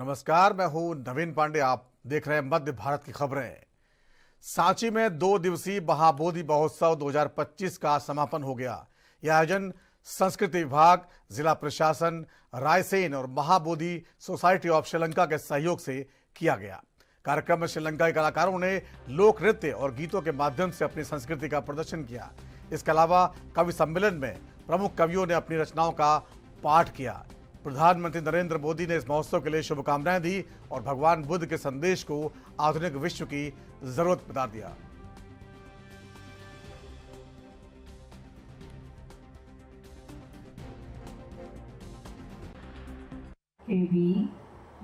नमस्कार, मैं हूं नवीन पांडे। आप देख रहे हैं मध्य भारत की खबरें। सांची में 2 दिवसीय महाबोधि महोत्सव 2025 का समापन हो गया। यह आयोजन संस्कृति विभाग, जिला प्रशासन, रायसेन और महाबोधि सोसाइटी ऑफ श्रीलंका के सहयोग से किया गया। कार्यक्रम में श्रीलंका के कलाकारों ने लोक नृत्य और गीतों के माध्यम से अपनी संस्कृति का प्रदर्शन किया। इसके अलावा कवि सम्मेलन में प्रमुख कवियों ने अपनी रचनाओं का पाठ किया। प्रधानमंत्री नरेंद्र मोदी ने इस महोत्सव के लिए शुभकामनाएं दी और भगवान बुद्ध के संदेश को आधुनिक विश्व की जरूरत बता दिया।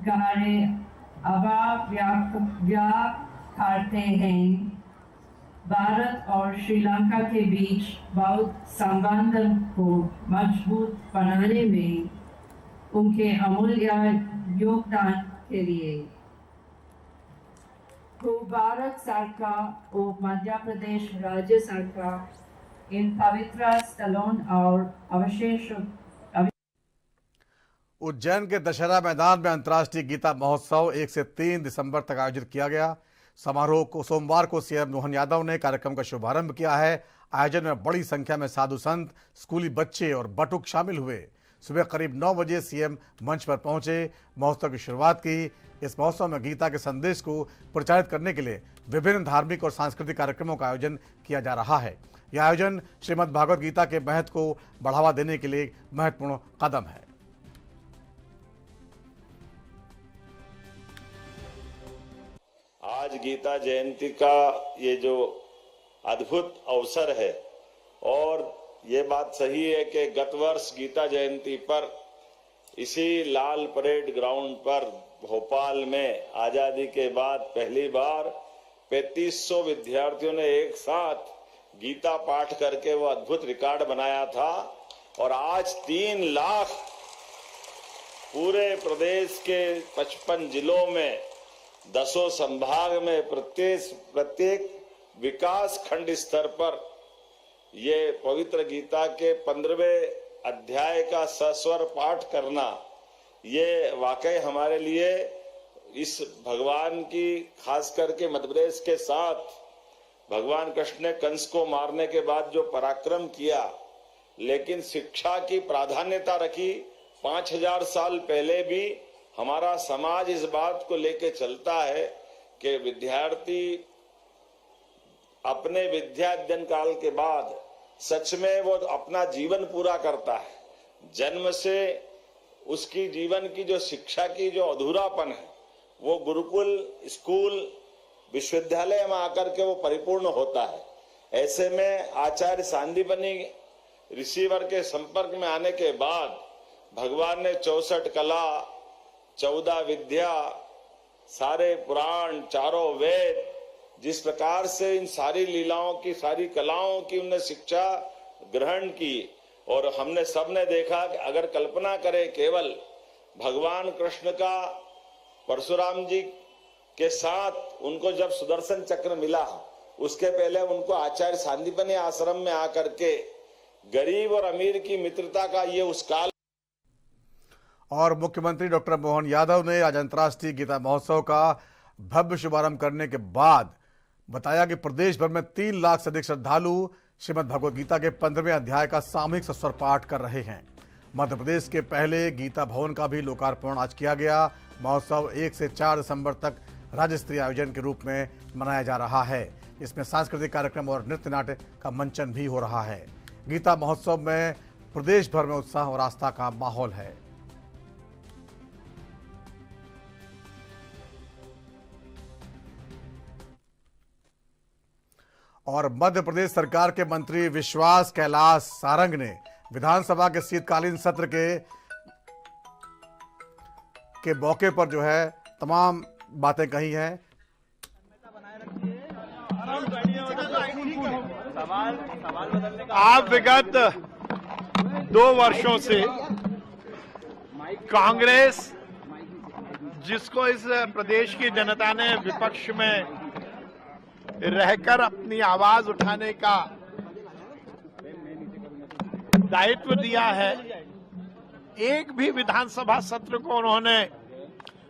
गाने करते हैं। भारत और श्रीलंका के बीच बौद्ध संबंध को मजबूत बनाने में उनके अमूल्य योगदान के लिए तो भारत सरकार और मध्य प्रदेश राज्य सरकार इन पवित्र स्थलों और अवशेष उज्जैन के दशहरा मैदान में अंतर्राष्ट्रीय गीता महोत्सव 1 से 3 दिसंबर तक आयोजित किया गया। समारोह को सोमवार को सीएम मोहन यादव ने कार्यक्रम का शुभारंभ किया है। आयोजन में बड़ी संख्या में साधु संत, स्कूली बच्चे और बटुक शामिल हुए। सुबह करीब 9 बजे सीएम मंच पर पहुंचे, महोत्सव की शुरुआत की। इस महोत्सव में गीता के संदेश को प्रचारित करने के लिए विभिन्न धार्मिक और सांस्कृतिक कार्यक्रमों का आयोजन किया जा रहा है। यह आयोजन श्रीमद् भागवत गीता के महत्व को बढ़ावा देने के लिए महत्वपूर्ण कदम है। आज गीता जयंती का ये जो अद्भुत अवसर है और ये बात सही है कि गत वर्ष गीता जयंती पर इसी लाल परेड ग्राउंड पर भोपाल में आजादी के बाद पहली बार 3500 विद्यार्थियों ने एक साथ गीता पाठ करके वो अद्भुत रिकॉर्ड बनाया था। और आज 3 लाख पूरे प्रदेश के 55 जिलों में 10 संभाग में प्रत्येक विकास खंड स्तर पर ये पवित्र गीता के 15वें अध्याय का सस्वर पाठ करना, ये वाकई हमारे लिए इस भगवान की, खास करके मध्य प्रदेश के साथ भगवान कृष्ण ने कंस को मारने के बाद जो पराक्रम किया, लेकिन शिक्षा की प्राधान्यता रखी। 5000 साल पहले भी हमारा समाज इस बात को लेके चलता है कि विद्यार्थी अपने विद्या अध्ययन काल के बाद सच में वो अपना जीवन पूरा करता है। जन्म से उसकी जीवन की जो शिक्षा की जो अधूरापन है वो गुरुकुल, स्कूल, विश्वविद्यालय में आकर के वो परिपूर्ण होता है। ऐसे में आचार्य सांदीपनि ऋषिवर के संपर्क में आने के बाद भगवान ने 64 कला, 14 विद्या, सारे पुराण, चारों वेद, जिस प्रकार से इन सारी लीलाओं की, सारी कलाओं की उन्हें शिक्षा ग्रहण की। और हमने सबने देखा कि अगर कल्पना करें केवल भगवान कृष्ण का परशुराम जी के साथ उनको जब सुदर्शन चक्र मिला, उसके पहले उनको आचार्य सांदीपनि आश्रम में आकर के गरीब और अमीर की मित्रता का ये उस काल। और मुख्यमंत्री डॉक्टर मोहन यादव ने आज अंतर्राष्ट्रीय गीता महोत्सव का भव्य शुभारंभ करने के बाद बताया कि प्रदेश भर में 3 लाख से अधिक श्रद्धालु श्रीमद् भगवत गीता के 15वें अध्याय का सामूहिक सस्वर पाठ कर रहे हैं। मध्य प्रदेश के पहले गीता भवन का भी लोकार्पण आज किया गया। महोत्सव 1 से 4 दिसंबर तक राज्य स्तरीय आयोजन के रूप में मनाया जा रहा है। इसमें सांस्कृतिक कार्यक्रम और नृत्य नाट्य का मंचन भी हो रहा है। गीता महोत्सव में प्रदेश भर में उत्साह और आस्था का माहौल है। और मध्य प्रदेश सरकार के मंत्री विश्वास कैलाश सारंग ने विधानसभा के शीतकालीन सत्र के मौके पर जो है तमाम बातें कही हैं। आप विगत 2 वर्षों से कांग्रेस, जिसको इस प्रदेश की जनता ने विपक्ष में रहकर अपनी आवाज उठाने का दायित्व दिया है, एक भी विधानसभा सत्र को उन्होंने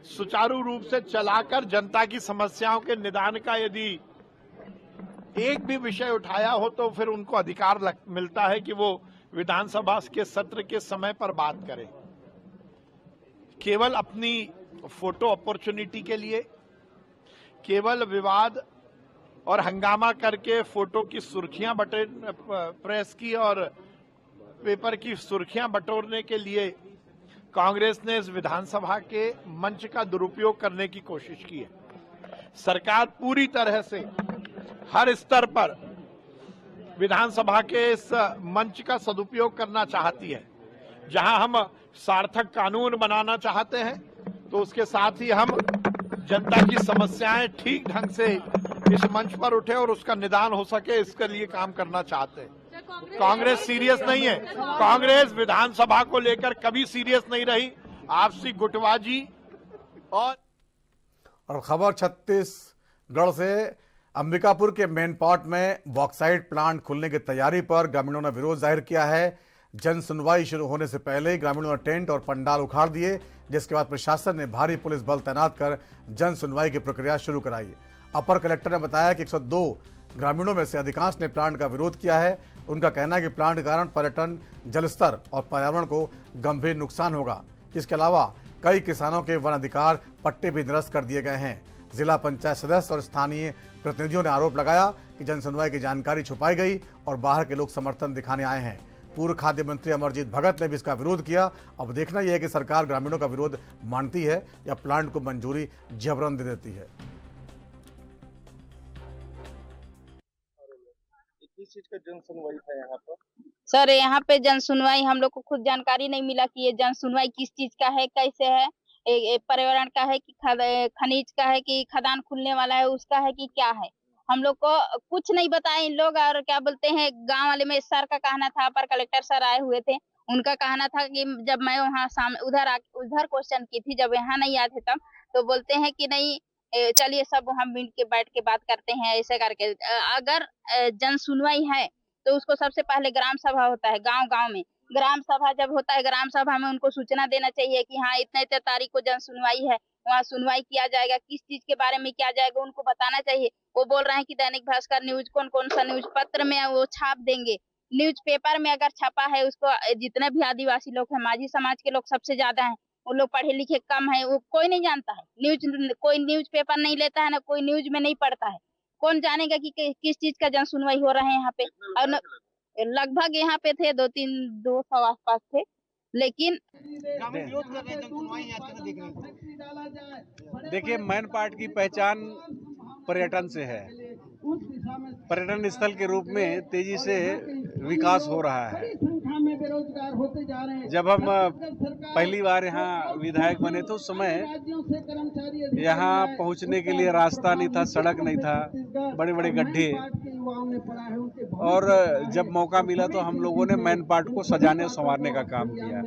सुचारू रूप से चलाकर जनता की समस्याओं के निदान का यदि एक भी विषय उठाया हो तो फिर उनको अधिकार मिलता है कि वो विधानसभा के सत्र के समय पर बात करें। केवल अपनी फोटो अपॉर्चुनिटी के लिए, केवल विवाद और हंगामा करके फोटो की सुर्खियां प्रेस की और पेपर की सुर्खियां बटोरने के लिए कांग्रेस ने इस विधानसभा के मंच का दुरुपयोग करने की कोशिश की है। सरकार पूरी तरह से हर स्तर पर विधानसभा के इस मंच का सदुपयोग करना चाहती है। जहां हम सार्थक कानून बनाना चाहते हैं तो उसके साथ ही हम जनता की समस्याएं ठीक ढंग से इस मंच पर उठे और उसका निदान हो सके, इसके लिए काम करना चाहते हैं। कांग्रेस सीरियस नहीं है। कांग्रेस विधानसभा को लेकर कभी सीरियस नहीं रही। आपसी गुटबाजी और खबर छत्तीसगढ़ से अंबिकापुर के मैनपाट में बॉक्साइट प्लांट खुलने की तैयारी पर ग्रामीणों ने विरोध जाहिर किया है। जन सुनवाई शुरू होने से पहले ही ग्रामीणों ने टेंट और पंडाल उखाड़ दिए, जिसके बाद प्रशासन ने भारी पुलिस बल तैनात कर जन सुनवाई की प्रक्रिया शुरू कराई। अपर कलेक्टर ने बताया कि 102 ग्रामीणों में से अधिकांश ने प्लांट का विरोध किया है। उनका कहना है कि प्लांट के कारण पर्यटन, जलस्तर और पर्यावरण को गंभीर नुकसान होगा। इसके अलावा कई किसानों के वन अधिकार पट्टे भी निरस्त कर दिए गए हैं। जिला पंचायत सदस्य और स्थानीय प्रतिनिधियों ने आरोप लगाया कि जन सुनवाई की जानकारी छुपाई गई और बाहर के लोग समर्थन दिखाने आए हैं। पूर्व खाद्य मंत्री अमरजीत भगत ने भी इसका विरोध किया। अब देखना यह है कि सरकार ग्रामीणों का विरोध मानती है या प्लांट को मंजूरी जबरन दे देती है। किस चीज का जन सुनवाई था यहाँ पर? सर यहाँ पे जन सुनवाई हम लोग को खुद जानकारी नहीं मिला कि ये जन सुनवाई किस चीज का है, कैसे है, पर्यावरण का है कि खनिज का है कि खदान खुलने वाला है उसका है कि क्या है। हम लोग को कुछ नहीं बताया इन लोग। और क्या बोलते हैं, गांव वाले में सर का कहना था, पर कलेक्टर सर आए हुए थे, उनका कहना था कि जब मैं वहाँ उधर क्वेश्चन की थी, जब यहाँ नहीं आए थे तब, तो बोलते हैं कि नहीं चलिए सब हम मिल के बैठ के बात करते हैं। ऐसे करके अगर जन सुनवाई है तो उसको सबसे पहले ग्राम सभा होता है, गांव गांव में ग्राम सभा जब होता है, ग्राम सभा में उनको सूचना देना चाहिए कि हाँ इतने तारीख को जन सुनवाई है, वहाँ सुनवाई किया जाएगा, किस चीज के बारे में किया जाएगा उनको बताना चाहिए। वो बोल रहे हैं कि दैनिक भास्कर न्यूज कौन कौन सा न्यूज पत्र में वो छाप देंगे। न्यूज पेपर में अगर छपा है उसको, जितने भी आदिवासी लोग हैं, माझी समाज के लोग सबसे ज्यादा हैं, वो लोग पढ़े लिखे कम है, वो कोई नहीं जानता है न्यूज, कोई न्यूज पेपर नहीं लेता है ना, कोई न्यूज में नहीं पढ़ता है। कौन जानेगा कि किस चीज का जन सुनवाई हो रहा है यहाँ पे। और लगभग यहाँ पे थे 200 आसपास थे, लेकिन देखिए मैनपाट की पहचान पर्यटन से है। पर्यटन स्थल के रूप में तेजी से विकास हो रहा है। जब हम पहली बार यहाँ विधायक बने तो उस समय यहाँ पहुँचने के लिए रास्ता नहीं था, सड़क नहीं था, बड़े बड़े गड्ढे। और जब मौका मिला तो हम लोगों ने मैनपाट को सजाने और संवारने का काम किया।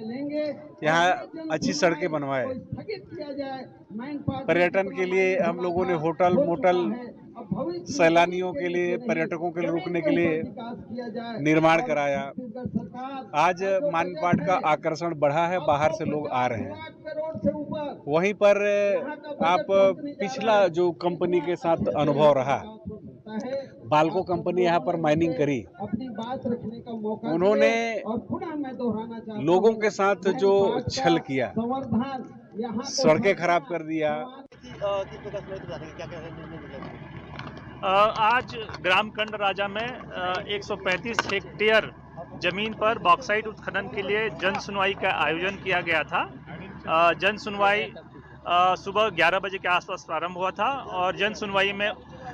यहाँ अच्छी सड़कें बनवाए। पर्यटन के लिए हम लोगों ने होटल, मोटल, सैलानियों के लिए, पर्यटकों के लिए रुकने के लिए निर्माण कराया। आज मैनपाट का आकर्षण बढ़ा है, बाहर से लोग आ रहे हैं। वहीं पर आप पिछला जो कंपनी के साथ अनुभव रहा, बाल्को कंपनी यहाँ पर माइनिंग करी, उन्होंने लोगों के साथ जो छल किया, सड़कें खराब कर दिया। आज ग्राम कंड राजा में 135 हेक्टेयर जमीन पर बॉक्साइट उत्खनन के लिए जन सुनवाई का आयोजन किया गया था। जन सुनवाई सुबह 11 बजे के आसपास प्रारंभ हुआ था और जन सुनवाई में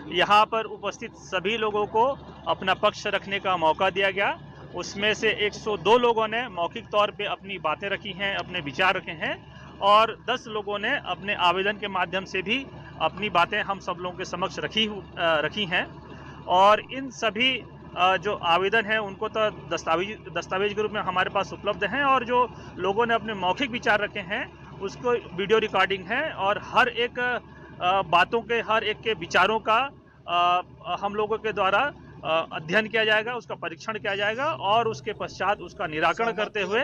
यहाँ पर उपस्थित सभी लोगों को अपना पक्ष रखने का मौका दिया गया। उसमें से 102 लोगों ने मौखिक तौर पे अपनी बातें रखी हैं, अपने विचार रखे हैं और 10 लोगों ने अपने आवेदन के माध्यम से भी अपनी बातें हम सब लोगों के समक्ष रखी हैं। और इन सभी जो आवेदन है उनको तो दस्तावेज के रूप में हमारे पास उपलब्ध हैं और जो लोगों ने अपने मौखिक विचार रखे हैं उसको वीडियो रिकॉर्डिंग है और हर एक बातों के, हर एक के विचारों का हम लोगों के द्वारा अध्ययन किया जाएगा, उसका परीक्षण किया जाएगा और उसके पश्चात उसका निराकरण करते हुए